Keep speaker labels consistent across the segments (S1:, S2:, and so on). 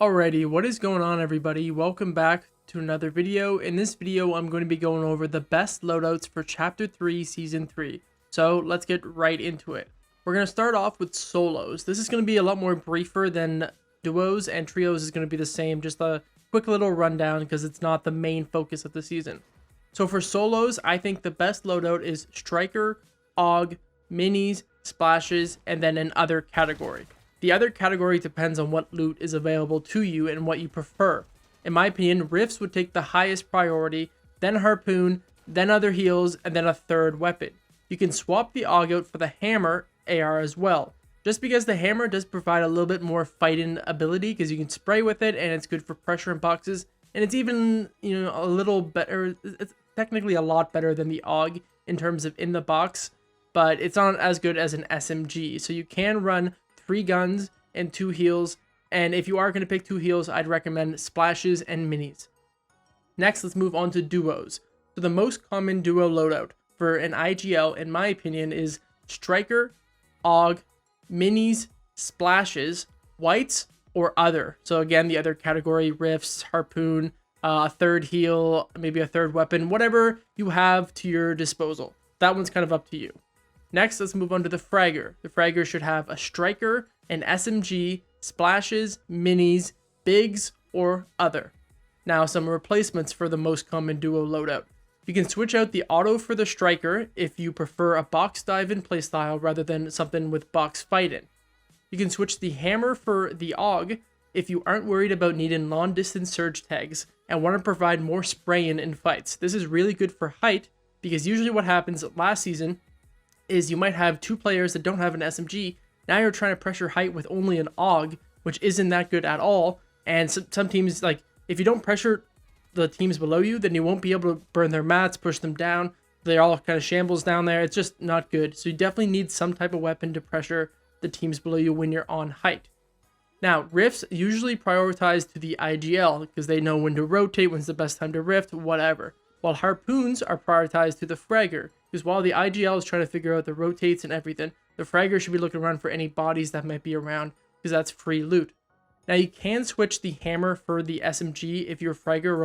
S1: Alrighty, what is going on everybody? Welcome back to another video. In this video, I'm going to be going over the best loadouts for Chapter 3, Season 3. So let's get right into it. We're going to start off with solos. This is going to be a lot more briefer than duos, and trios is going to be the same. Just a quick little rundown because it's not the main focus of the season. So for solos, I think the best loadout is Striker, AUG, Minis, Splashes, and then an other category. The other category depends on what loot is available to you and what you prefer. In my opinion, Rifts would take the highest priority, then Harpoon, then other heals, and then a third weapon. You can swap the AUG out for the Hammer AR as well, just because the Hammer does provide a little bit more fighting ability because you can spray with it and it's good for pressure in boxes, and it's even, a little better. It's technically a lot better than the AUG in terms of in the box, but it's not as good as an SMG. So you can run 3 guns and 2 heals, and if you are going to pick 2 heals, I'd recommend Splashes and Minis. Next, let's move on to duos. So the most common duo loadout for an IGL, in my opinion, is Striker, AUG, Minis, Splashes, Whites, or other. So again, the other category, Rifts, Harpoon, a third heal, maybe a third weapon, whatever you have to your disposal. That one's kind of up to you. Next, let's move on to the Fragger. The Fragger should have a Striker, an SMG, Splashes, Minis, Bigs, or other. Now, some replacements for the most common duo loadout. You can switch out the auto for the Striker if you prefer a box dive in playstyle rather than something with box fight in. You can switch the Hammer for the AUG if you aren't worried about needing long distance surge tags and want to provide more spraying in fights. This is really good for height because usually what happens last season is you might have 2 players that don't have an SMG. Now you're trying to pressure height with only an AUG, which isn't that good at all. And some teams, like, if you don't pressure the teams below you, then you won't be able to burn their mats, push them down. They're all kind of shambles down there. It's just not good. So you definitely need some type of weapon to pressure the teams below you when you're on height. Now, Rifts usually prioritize to the IGL because they know when to rotate, when's the best time to rift, whatever. While Harpoons are prioritized to the Fragger, because while the IGL is trying to figure out the rotates and everything, the Fragger should be looking around for any bodies that might be around, because that's free loot. Now you can switch the Hammer for the SMG if your Fragger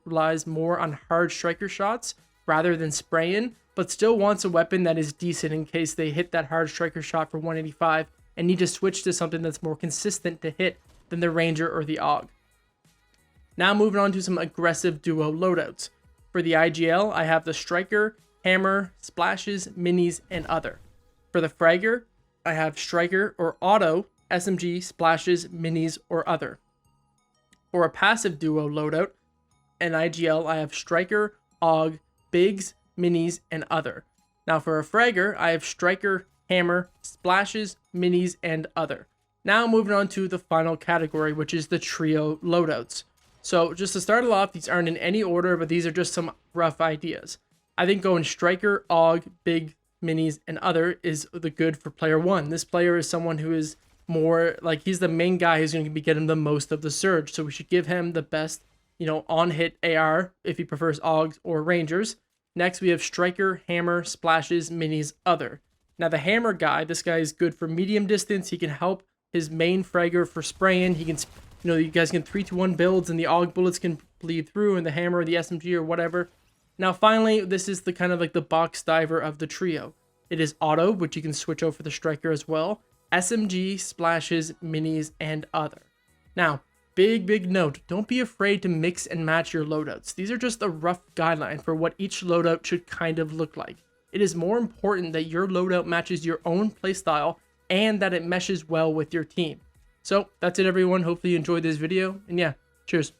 S1: relies more on hard striker shots rather than spraying, but still wants a weapon that is decent in case they hit that hard striker shot for 185 and need to switch to something that's more consistent to hit than the Ranger or the AUG. Now moving on to some aggressive duo loadouts. For the IGL, I have the Striker, Hammer, Splashes, Minis, and other. For the Fragger, I have Striker or Auto, SMG, Splashes, Minis, or other. For a passive duo loadout, an IGL, I have Striker, AUG, Bigs, Minis, and other. Now for a Fragger, I have Striker, Hammer, Splashes, Minis, and other. Now moving on to the final category, which is the trio loadouts. So just to start it off, these aren't in any order, but these are just some rough ideas. I think going Striker, AUG, Big, Minis, and other is the good for player 1. This player is someone who is more, like, he's the main guy who's going to be getting the most of the surge. So we should give him the best, on-hit AR if he prefers AUGs or Rangers. Next, we have Striker, Hammer, Splashes, Minis, other. Now the Hammer guy, this guy is good for medium distance. He can help his main Fragger for spraying. He can, you guys can 3-2-1 builds and the AUG bullets can bleed through and the Hammer or the SMG or whatever. Now finally, this is the kind of like the box diver of the trio. It is Auto, which you can switch out for the Striker as well. SMG, Splashes, Minis, and other. Now, big note, don't be afraid to mix and match your loadouts. These are just a rough guideline for what each loadout should kind of look like. It is more important that your loadout matches your own playstyle and that it meshes well with your team. So that's it everyone, hopefully you enjoyed this video, and yeah, cheers.